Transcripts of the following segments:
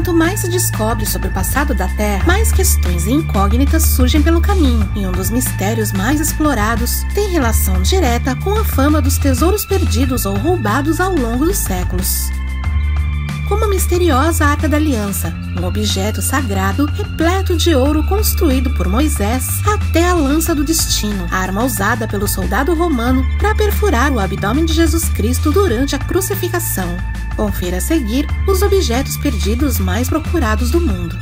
Quanto mais se descobre sobre o passado da Terra, mais questões e incógnitas surgem pelo caminho, e um dos mistérios mais explorados tem relação direta com a fama dos tesouros perdidos ou roubados ao longo dos séculos. Como a misteriosa Arca da Aliança, um objeto sagrado repleto de ouro construído por Moisés, até a Lança do Destino, a arma usada pelo soldado romano para perfurar o abdômen de Jesus Cristo durante a crucificação. Confira a seguir os objetos perdidos mais procurados do mundo.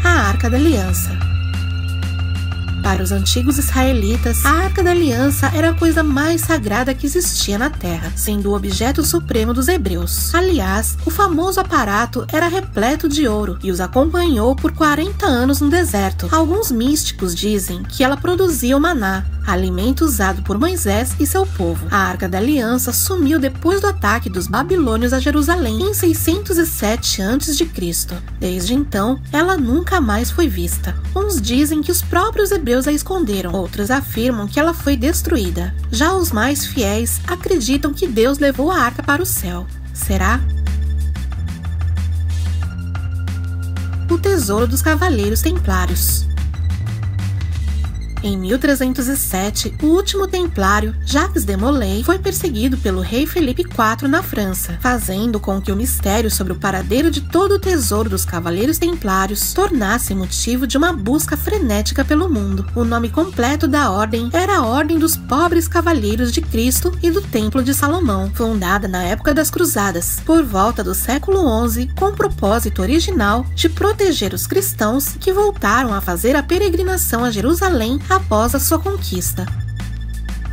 A Arca da Aliança. Para os antigos israelitas, a Arca da Aliança era a coisa mais sagrada que existia na Terra, sendo o objeto supremo dos hebreus. Aliás, o famoso aparato era repleto de ouro e os acompanhou por 40 anos no deserto. Alguns místicos dizem que ela produzia o maná, alimento usado por Moisés e seu povo. A Arca da Aliança sumiu depois do ataque dos babilônios a Jerusalém em 607 a.C. Desde então, ela nunca mais foi vista. Uns dizem que os próprios hebreus a esconderam, outros afirmam que ela foi destruída. Já os mais fiéis acreditam que Deus levou a arca para o céu. Será? O Tesouro dos Cavaleiros Templários. Em 1307, o último templário, Jacques de Molay, foi perseguido pelo rei Felipe IV na França, fazendo com que o mistério sobre o paradeiro de todo o tesouro dos Cavaleiros Templários tornasse motivo de uma busca frenética pelo mundo. O nome completo da ordem era a Ordem dos Pobres Cavaleiros de Cristo e do Templo de Salomão, fundada na época das Cruzadas, por volta do século XI, com o propósito original de proteger os cristãos que voltaram a fazer a peregrinação a Jerusalém após a sua conquista.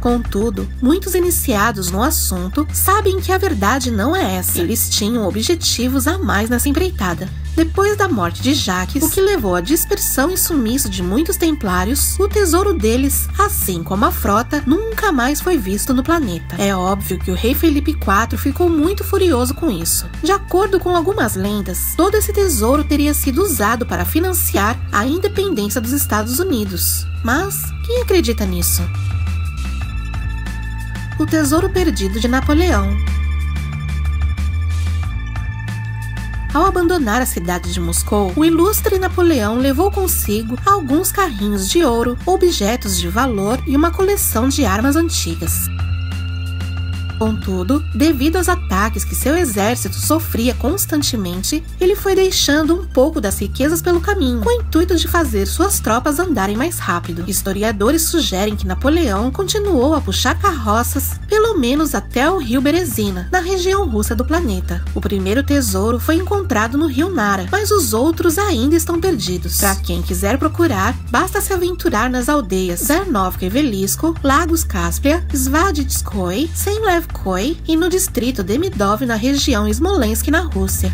Contudo, muitos iniciados no assunto sabem que a verdade não é essa. Eles tinham objetivos a mais nessa empreitada. Depois da morte de Jacques, o que levou à dispersão e sumiço de muitos templários, o tesouro deles, assim como a frota, nunca mais foi visto no planeta. É óbvio que o rei Felipe IV ficou muito furioso com isso. De acordo com algumas lendas, todo esse tesouro teria sido usado para financiar a independência dos Estados Unidos. Mas quem acredita nisso? O Tesouro Perdido de Napoleão. Ao abandonar a cidade de Moscou, o ilustre Napoleão levou consigo alguns carrinhos de ouro, objetos de valor e uma coleção de armas antigas. Contudo, devido aos ataques que seu exército sofria constantemente, ele foi deixando um pouco das riquezas pelo caminho, com o intuito de fazer suas tropas andarem mais rápido. Historiadores sugerem que Napoleão continuou a puxar carroças pelo menos até o rio Berezina, na região russa do planeta. O primeiro tesouro foi encontrado no rio Nara, mas os outros ainda estão perdidos. Para quem quiser procurar, basta se aventurar nas aldeias Zarnovka e Velisko, Lagos Caspia, Svaditskoye, Semlevkoye e no distrito Demidov, na região Smolensk, na Rússia.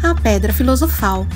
A Pedra Filosofal.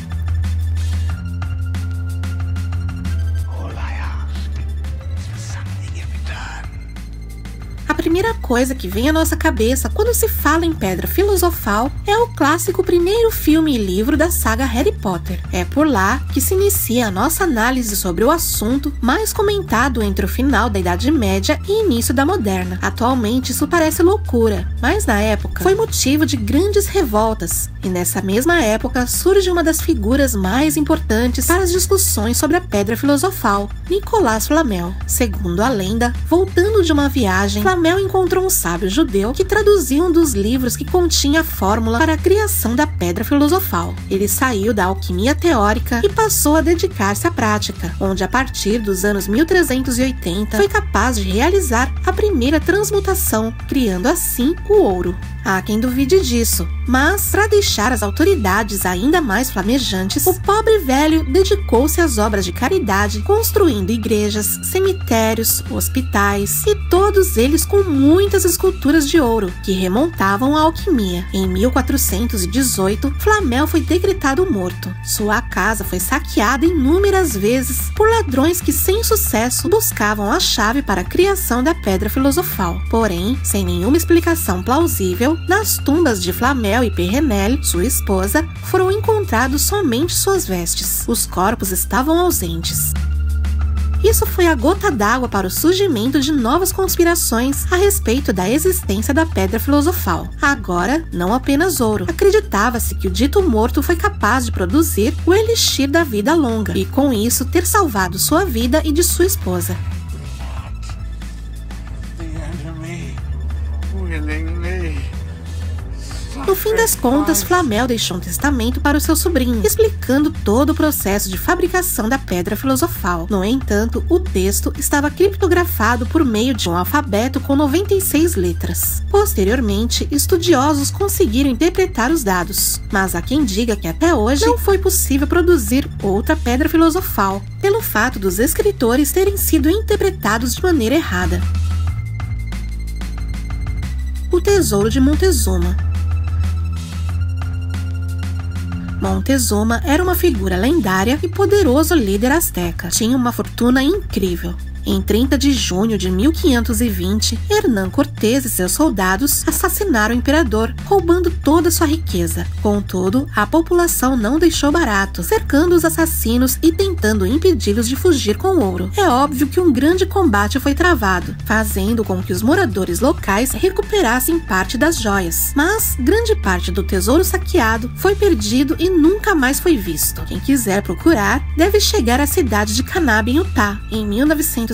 A primeira coisa que vem à nossa cabeça quando se fala em Pedra Filosofal é o clássico primeiro filme e livro da saga Harry Potter. É por lá que se inicia a nossa análise sobre o assunto mais comentado entre o final da Idade Média e início da Moderna. Atualmente isso parece loucura, mas na época foi motivo de grandes revoltas, e nessa mesma época surge uma das figuras mais importantes para as discussões sobre a Pedra Filosofal, Nicolas Flamel. Segundo a lenda, voltando de uma viagem, Flamel encontrou um sábio judeu que traduziu um dos livros que continha a fórmula para a criação da Pedra Filosofal. Ele saiu da alquimia teórica e passou a dedicar-se à prática, onde a partir dos anos 1380 foi capaz de realizar a primeira transmutação, criando assim o ouro. Há quem duvide disso, mas, para deixar as autoridades ainda mais flamejantes, o pobre velho dedicou-se às obras de caridade, construindo igrejas, cemitérios, hospitais, e todos eles com muitas esculturas de ouro, que remontavam à alquimia. Em 1418, Flamel foi decretado morto. Sua casa foi saqueada inúmeras vezes por ladrões que, sem sucesso, buscavam a chave para a criação da Pedra Filosofal. Porém, sem nenhuma explicação plausível, nas tumbas de Flamel e Perrenelle, sua esposa, foram encontrados somente suas vestes. Os corpos estavam ausentes. Isso foi a gota d'água para o surgimento de novas conspirações a respeito da existência da Pedra Filosofal. Agora, não apenas ouro. Acreditava-se que o dito morto foi capaz de produzir o elixir da vida longa e, com isso, ter salvado sua vida e de sua esposa. No fim das contas, Flamel deixou um testamento para o seu sobrinho, explicando todo o processo de fabricação da Pedra Filosofal. No entanto, o texto estava criptografado por meio de um alfabeto com 96 letras. Posteriormente, estudiosos conseguiram interpretar os dados, mas há quem diga que até hoje não foi possível produzir outra Pedra Filosofal, pelo fato dos escritores terem sido interpretados de maneira errada. O Tesouro de Montezuma. Montezuma era uma figura lendária e poderoso líder asteca. Tinha uma fortuna incrível. Em 30 de junho de 1520, Hernán Cortés e seus soldados assassinaram o imperador, roubando toda sua riqueza. Contudo, a população não deixou barato, cercando os assassinos e tentando impedi-los de fugir com ouro. É óbvio que um grande combate foi travado, fazendo com que os moradores locais recuperassem parte das joias. Mas grande parte do tesouro saqueado foi perdido e nunca mais foi visto. Quem quiser procurar, deve chegar à cidade de Kanab, em Utah. Em 1914,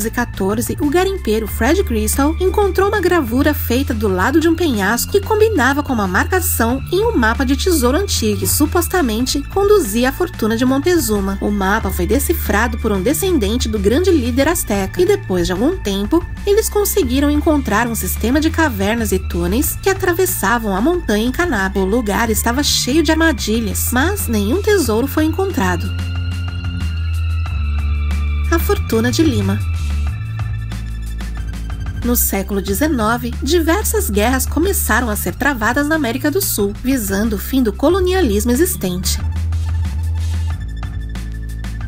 o garimpeiro Fred Crystal encontrou uma gravura feita do lado de um penhasco que combinava com uma marcação em um mapa de tesouro antigo que supostamente conduzia à fortuna de Montezuma. O mapa foi decifrado por um descendente do grande líder asteca e depois de algum tempo, eles conseguiram encontrar um sistema de cavernas e túneis que atravessavam a montanha em Kanab. O lugar estava cheio de armadilhas, mas nenhum tesouro foi encontrado. A fortuna de Lima. No século XIX, diversas guerras começaram a ser travadas na América do Sul, visando o fim do colonialismo existente.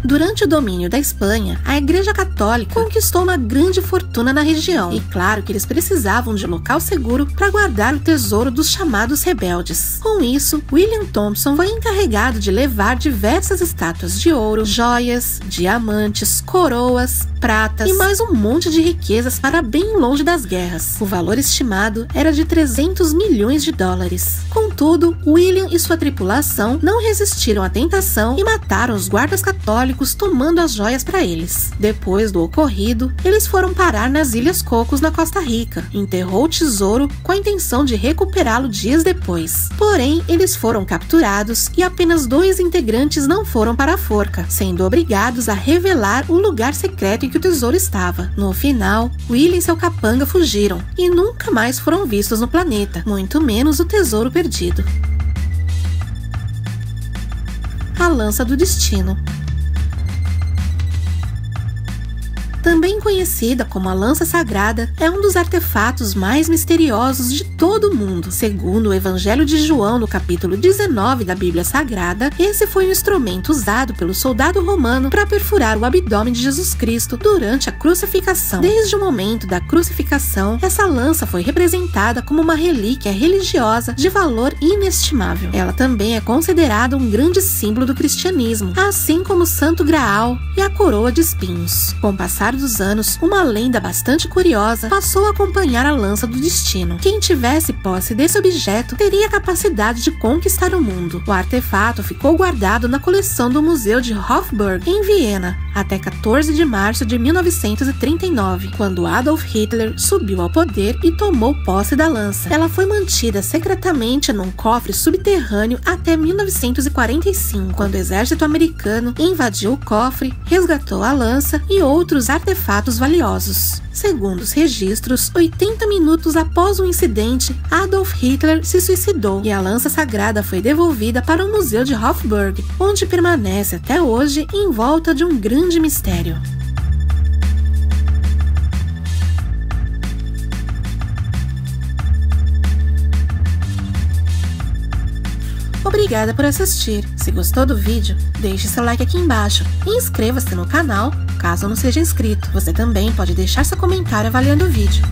Durante o domínio da Espanha, a Igreja Católica conquistou uma grande fortuna na região, e claro que eles precisavam de um local seguro para guardar o tesouro dos chamados rebeldes. Com isso, William Thompson foi encarregado de levar diversas estátuas de ouro, joias, diamantes, coroas, pratas e mais um monte de riquezas para bem longe das guerras. O valor estimado era de 300 milhões de dólares. Contudo, William e sua tripulação não resistiram à tentação e mataram os guardas católicos, tomando as joias para eles. Depois do ocorrido, eles foram parar nas Ilhas Cocos, na Costa Rica. Enterrou o tesouro com a intenção de recuperá-lo dias depois. Porém, eles foram capturados e apenas 2 integrantes não foram para a forca, sendo obrigados a revelar o lugar secreto em que o tesouro estava. No final, William e seu capanga fugiram e nunca mais foram vistos no planeta, muito menos o tesouro perdido. A Lança do Destino. Também conhecida como a Lança Sagrada, é um dos artefatos mais misteriosos de todo o mundo. Segundo o Evangelho de João, no capítulo 19 da Bíblia Sagrada, esse foi um instrumento usado pelo soldado romano para perfurar o abdômen de Jesus Cristo durante a crucificação. Desde o momento da crucificação, essa lança foi representada como uma relíquia religiosa de valor inestimável. Ela também é considerada um grande símbolo do cristianismo, assim como o Santo Graal e a coroa de espinhos. Com o passar dos anos, uma lenda bastante curiosa passou a acompanhar a Lança do Destino. Quem tivesse posse desse objeto teria a capacidade de conquistar o mundo. O artefato ficou guardado na coleção do Museu de Hofburg, em Viena, até 14 de março de 1939, quando Adolf Hitler subiu ao poder e tomou posse da lança. Ela foi mantida secretamente num cofre subterrâneo até 1945, quando o exército americano invadiu o cofre, resgatou a lança e outros artefatos valiosos. Segundo os registros, 80 minutos após o incidente, Adolf Hitler se suicidou e a lança sagrada foi devolvida para o Museu de Hofburg, onde permanece até hoje em volta de um grande mistério. Obrigada por assistir. Se gostou do vídeo, deixe seu like aqui embaixo e inscreva-se no canal caso não seja inscrito. Você também pode deixar seu comentário avaliando o vídeo.